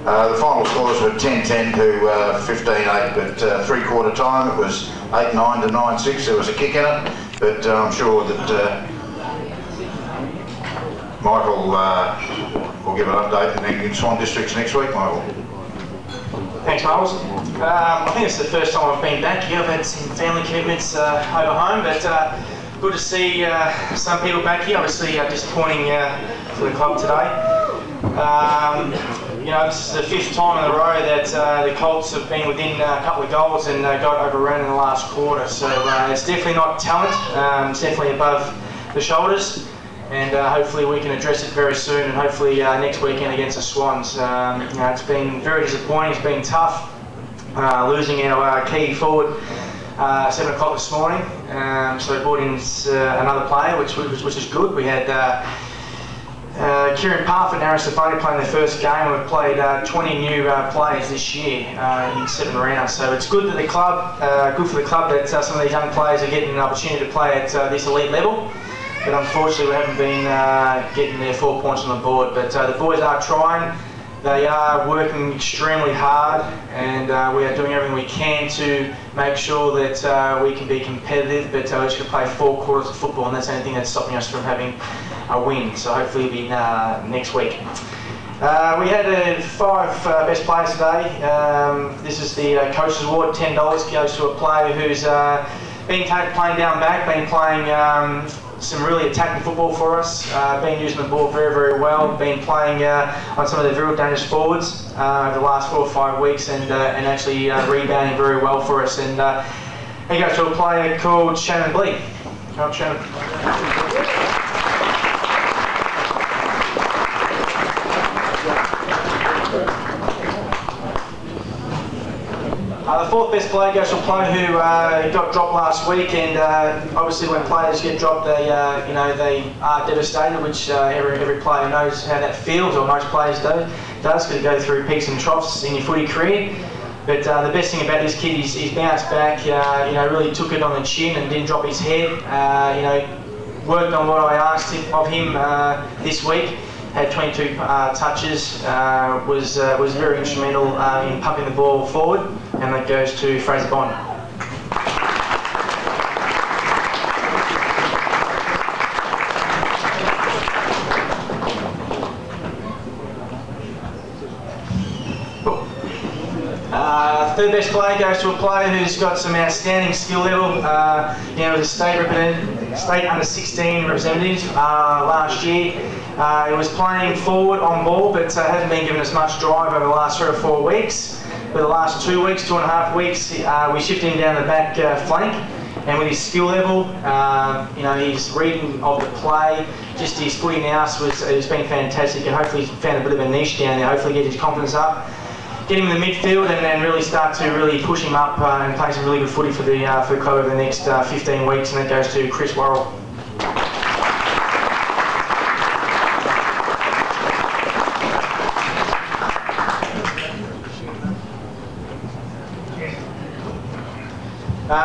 The final scores were 10-10 to 15-8, but three-quarter time it was 8-9 to 9-6. There was a kick in it, but I'm sure that Michael will give an update in Swan Districts next week, Michael. Thanks, Miles. I think it's the first time I've been back here. I've had some family commitments over home, but good to see some people back here. Obviously disappointing for the club today. You know, this is the fifth time in a row that the Colts have been within a couple of goals and got overrun in the last quarter. So it's definitely not talent. It's definitely above the shoulders. And hopefully we can address it very soon, and hopefully next weekend against the Swans. You know, it's been very disappointing. It's been tough losing our key forward 7 o'clock this morning. So we brought in another player, which is good. We had Kieran Parfitt and Aaron Safari playing their first game. We've played 20 new players this year in 7 rounds. So it's good that the club, good for the club that some of these young players are getting an opportunity to play at this elite level. But unfortunately, we haven't been getting their 4 points on the board. But the boys are trying. They are working extremely hard, and we are doing everything we can to make sure that we can be competitive. But we just can play 4 quarters of football, and that's the only thing that's stopping us from having a win. So hopefully it'll be next week. We had 5 best players today. This is the Coach's Award. $10 goes to a player who's been playing down back, been playing some really attacking football for us, been using the ball very, very well, been playing on some of the very dangerous forwards over the last 4 or 5 weeks, and actually rebounding very well for us. And he goes to a player called Shannon Blee. Come on, Shannon. The 4th best player goes to a player who got dropped last week, and obviously when players get dropped, they you know, they are devastated, which every player knows how that feels, or most players does, because you go through peaks and troughs in your footy career. But the best thing about this kid is he's bounced back, you know, really took it on the chin and didn't drop his head. You know, worked on what I asked of him this week. Had 22 touches, was very instrumental in pumping the ball forward, and that goes to Fraser Bond. Third best player goes to a player who's got some outstanding skill level. You know, was a state under 16 representative last year. He was playing forward on ball, but hasn't been given as much drive over the last 3 or 4 weeks. For the last 2 weeks, 2.5 weeks, we shifted him down the back flank, and with his skill level, you know, his reading of the play, just his footy now has been fantastic, and hopefully he's found a bit of a niche down there. Hopefully get his confidence up, get him in the midfield, and then really start to really push him up and play some really good footy for the club over the next 15 weeks, and that goes to Chris Warrell.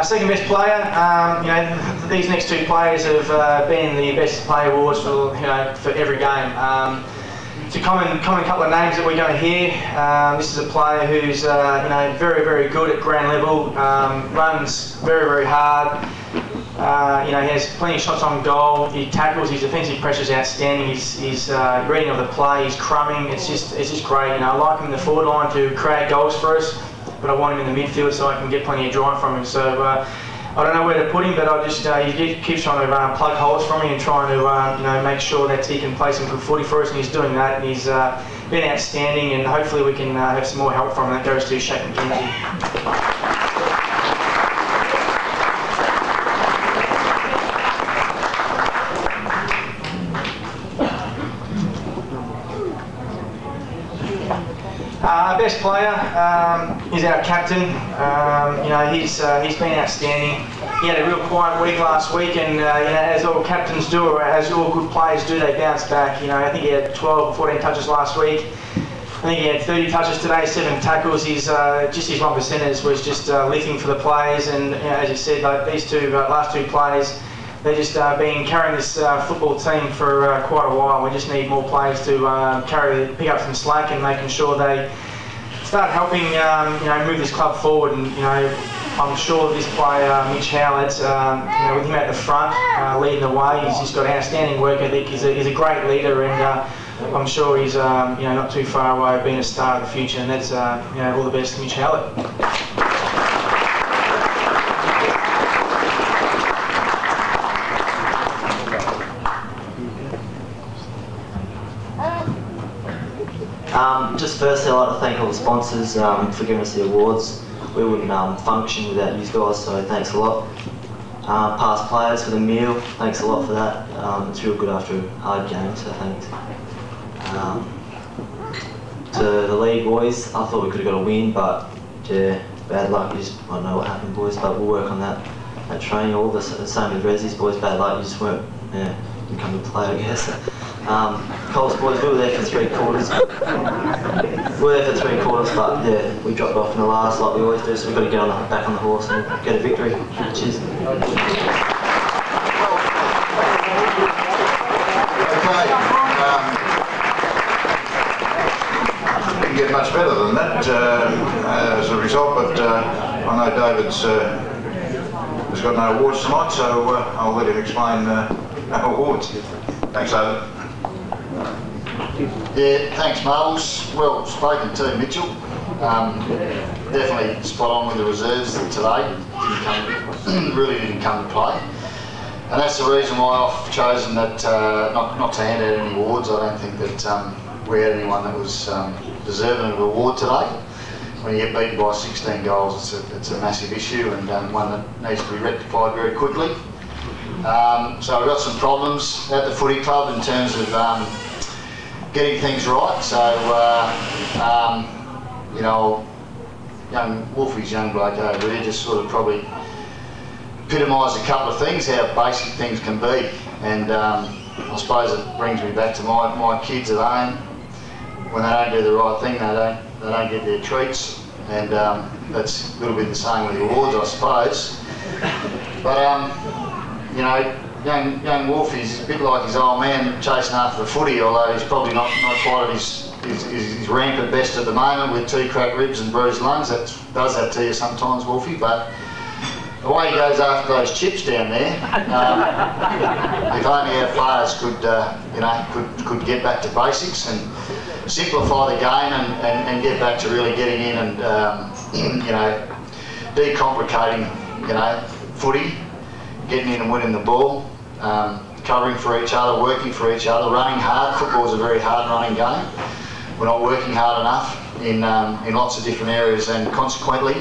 Second best player, you know, these next 2 players have been the best player awards for, you know, for every game. It's a common couple of names that we're going to hear. This is a player who's you know, very, very good at ground level, runs very, very hard. You know, he has plenty of shots on goal. He tackles. His defensive pressure is outstanding. His reading of the play, his crumbing, it's just great. You know, I like him in the forward line to create goals for us, but I want him in the midfield so I can get plenty of drive from him. So I don't know where to put him, but I just he keeps trying to plug holes for me and trying to you know, make sure that he can play some good footy for us, and he's doing that. And he's been outstanding, and hopefully we can have some more help from him. That goes to Shaq and McKenzie. Our best player is our captain. You know, he's been outstanding. He had a real quiet week last week, and you know, as all captains do, or as all good players do, they bounce back. You know, I think he had 12, 14 touches last week. I think he had 30 touches today, 7 tackles. His just his 1%ers was just lifting for the players, and you know, as you said, like these last two players, they've just been carrying this football team for quite a while. We just need more players to pick up some slack and making sure they start helping move this club forward. And I'm sure this player, Mitch Howlett, with him at the front, leading the way, he's just got an outstanding work ethic. He's a great leader, and I'm sure he's not too far away of being a star of the future. And that's all the best to Mitch Howlett. Just firstly, I'd like to thank all the sponsors for giving us the awards. We wouldn't function without you guys, so thanks a lot. Past players for the meal, thanks a lot for that. It's real good after a hard game, so thanks. To the league boys, I thought we could have got a win, but yeah, bad luck. I don't know what happened, boys, but we'll work on that training. All the same with Resi's boys, bad luck. You just weren't, didn't come to play, I guess. Colts boys, we were there for 3 quarters. But yeah, we dropped off in the last like we always do, so we've got to get back on the horse and get a victory. Cheers. Okay. Didn't get much better than that as a result, but I know David's has got no awards tonight, so I'll let him explain awards. Thanks, David. Yeah, thanks, Marbles. Well spoken to, Mitchell. Definitely spot on with the reserves today. Really didn't come to play. And that's the reason why I've chosen that not to hand out any awards. I don't think that we had anyone that was deserving of an award today. When you get beaten by 16 goals, it's a massive issue, and one that needs to be rectified very quickly. So we've got some problems at the footy club in terms of getting things right. So, young Wolfie's young bloke over there just sort of probably epitomised a couple of things, how basic things can be. And I suppose it brings me back to my kids at home. When they don't do the right thing, they don't get their treats. And that's a little bit the same with the awards, I suppose. But young Wolfie's a bit like his old man chasing after the footy, although he's probably not quite at his rampant best at the moment with 2 cracked ribs and bruised lungs. That does that to you sometimes, Wolfie. But the way he goes after those chips down there, if only our players could get back to basics and simplify the game and get back to really getting in and decomplicating footy, getting in and winning the ball, covering for each other, working for each other, running hard. Football is a very hard running game. We're not working hard enough in lots of different areas, and consequently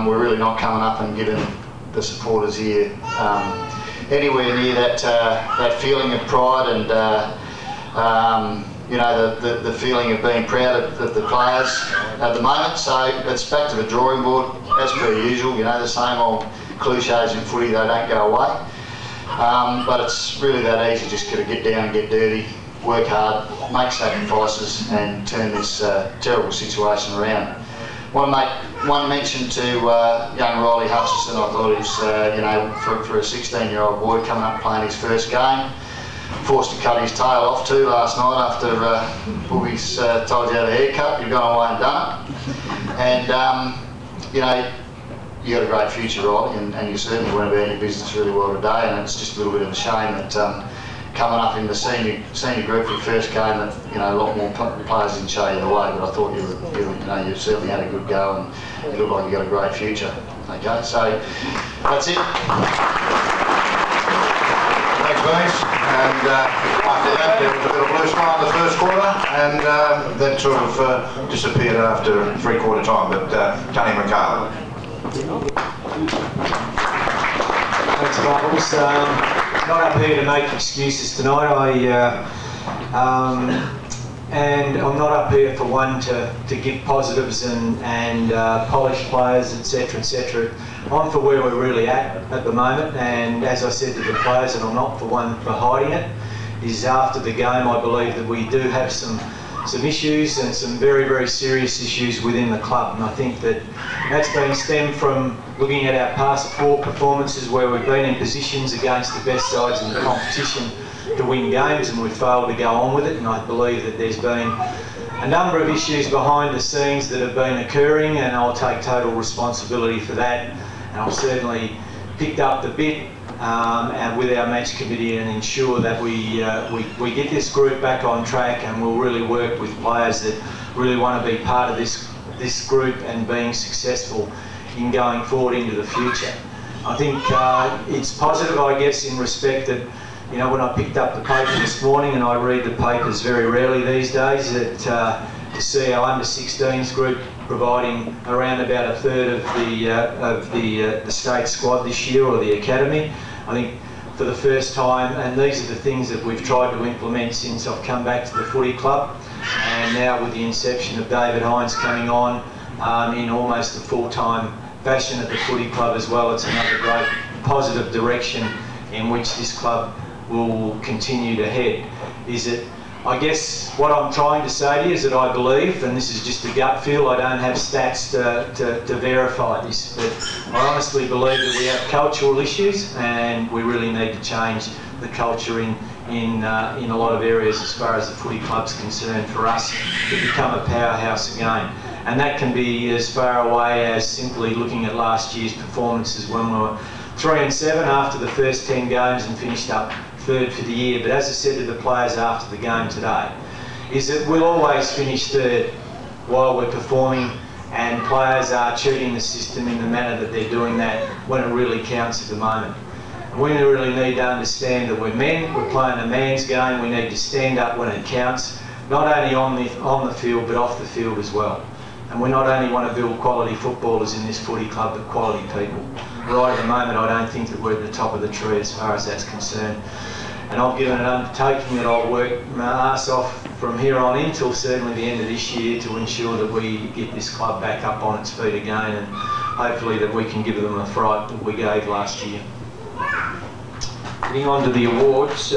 we're really not coming up and giving the supporters here anywhere near that feeling of pride and the feeling of being proud of the players at the moment. So it's back to the drawing board as per usual. The same old cliches in footy, they don't go away. But it's really that easy, just got to get down and get dirty, work hard, make sacrifices and turn this terrible situation around. Want to make one mention to young Riley Hutchison. I thought he was, for a 16-year-old boy coming up playing his first game, forced to cut his tail off too last night after Boobies told you how to haircut. You've gone away and done it. And, you got a great future, Riley, and you certainly went about your business really well today, and it's just a little bit of a shame that coming up in the senior group for your first game that a lot more players didn't show you the way, but I thought you certainly had a good go and you look like you got a great future. Okay, so that's it. Thanks, Bernice. And after that, there was a bit of blue sky in the first quarter, and that sort of disappeared after 3/4 time. But Tony Micale. Thanks, Marbles. Not up here to make excuses tonight. And I'm not up here for one to give positives and polish players, etc., etc. I'm for where we're really at the moment, and as I said to the players, and I'm not for one for hiding it, is after the game I believe that we do have some issues and some very, very serious issues within the club, and I think that's been stemmed from looking at our past 4 performances where we've been in positions against the best sides in the competition to win games, and we've failed to go on with it. And I believe that there's been a number of issues behind the scenes that have been occurring, and I'll take total responsibility for that. And I've certainly picked up the bit and with our match committee and ensure that we get this group back on track, and we'll really work with players that really want to be part of this group and being successful in going forward into the future. I think it's positive, I guess, in respect that, you know, when I picked up the paper this morning, and I read the papers very rarely these days, that to see our under-16s group providing around about a third of the state squad this year, or the academy. I think for the first time, and these are the things that we've tried to implement since I've come back to the footy club, and now with the inception of David Hynes coming on in almost a full-time fashion at the footy club as well, it's another great positive direction in which this club will continue to head. Is it, I guess what I'm trying to say to you is that I believe, and this is just a gut feel, I don't have stats to verify this, but I honestly believe that we have cultural issues, and we really need to change the culture in a lot of areas as far as the footy club's concerned, for us to become a powerhouse again. And that can be as far away as simply looking at last year's performances when we were 3-7 after the first 10 games and finished up third for the year. But as I said to the players after the game today, is that we'll always finish third while we're performing, and players are cheating the system in the manner that they're doing that when it really counts at the moment. And we really need to understand that we're men, we're playing a man's game, we need to stand up when it counts, not only on the field but off the field as well. And we not only want to build quality footballers in this footy club, but quality people. Right at the moment, I don't think that we're at the top of the tree as far as that's concerned. And I've given an undertaking that I'll work my arse off from here on in till certainly the end of this year to ensure that we get this club back up on its feet again, and hopefully that we can give them a fright that we gave last year. Getting on to the awards.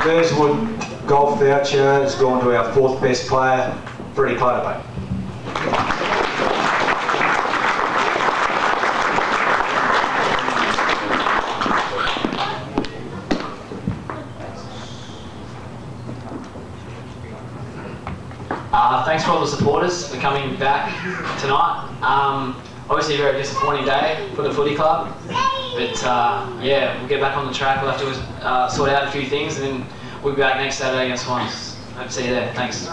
Burswood golf voucher has gone to our 4th best player, Freddie Clutterbuck. Thanks for all the supporters for coming back tonight. Obviously a very disappointing day for the footy club, but yeah, we'll get back on the track. We'll have to sort out a few things, and then we'll be back next Saturday against Swans. Hope to see you there. Thanks.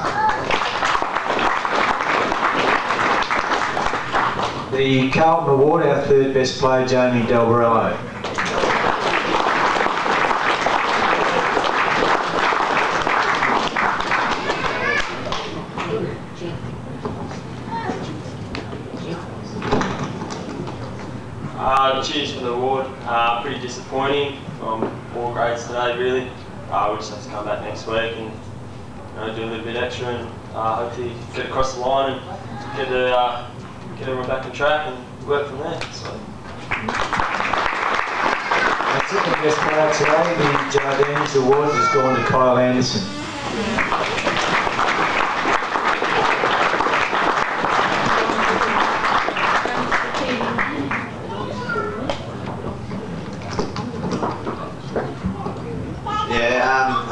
The Carlton Award, our 3rd best player, Jamie Delborello. Cheers for the award. Pretty disappointing from all grades today, really. We just have to come back next week and do a little bit extra, and hopefully get across the line and get everyone back on track and work from there. So. That's it, the best player today. The Jardines Award has gone to Kyle Anderson.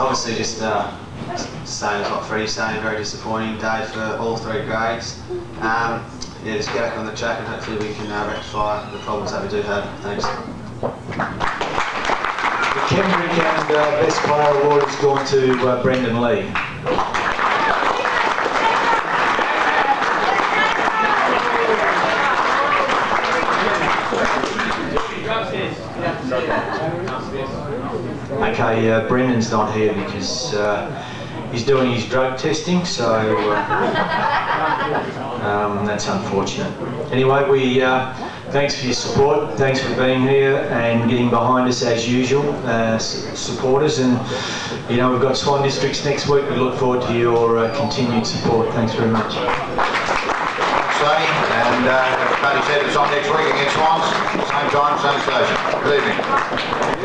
Obviously just saying as what Freddie's saying, very disappointing day for all 3 grades. Yeah, just get back on the track and hopefully we can rectify the problems that we do have. Thanks. The Kendrick and Best Player Award has gone to Brendan Lee. Okay, Brendan's not here because he's doing his drug testing, so that's unfortunate. Anyway, we thanks for your support, thanks for being here and getting behind us as usual, supporters. And you know, we've got Swan Districts next week. We look forward to your continued support. Thanks very much. Thanks, Tony. And as Paddy said, it's on next week against Swans, same time, same station. Good evening.